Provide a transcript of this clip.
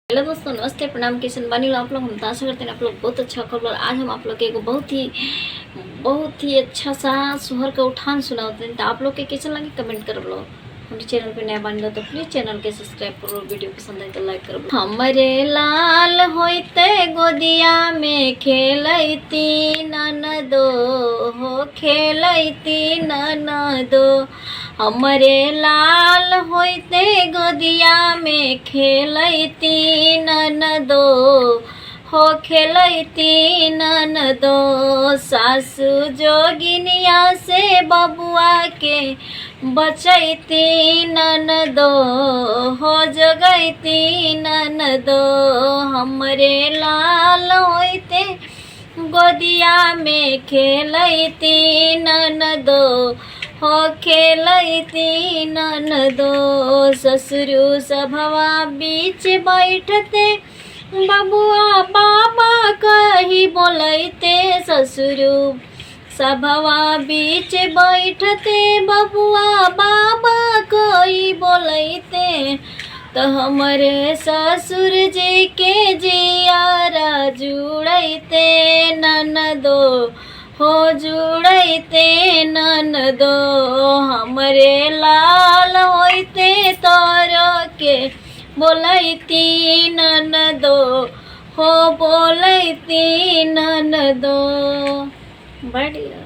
Hello दोस्तों, नमस्ते, प्रणाम। किशन बनी लो आप लोग। हम आशा करते हैं आप लोग बहुत अच्छा खबर। आज हम आप लोग के एक बहुत ही अच्छा सा सुहर का उठान सुनाते हैं। तो आप लोग के कैसे लगे कमेंट कर लो। हमारे चैनल पे नया बन लो तो प्लीज चैनल के सब्सक्राइब करो। वीडियो पसंद है तो लाइक करो। हमरे लाल होते गोदिया में खेलती ननदो हो, खेलती ननदो। हमरे लाल होते गोदिया में खेलती ननदो हो, खेलती ननदो। सासु जोगिनिया से बबुआ के बचैती ननदो हो, जगैती ननदो। हमरे लाल होते गोदिया में खेलती ननदो हो, खेलती ननदो। ससुरु सभवा बीच बैठते बबुआ बाबा कही बोलते। ससुरु सभवा बीच बैठते बबुआ बाबा कही बोलते। तो हमरे ससुर जी के जियारा जुड़ते ननदो हो, जुड़ते ननदो। हमरे लाल होते तोर के बोलती ननदो हो, बोलती ननदो। बढ़िया।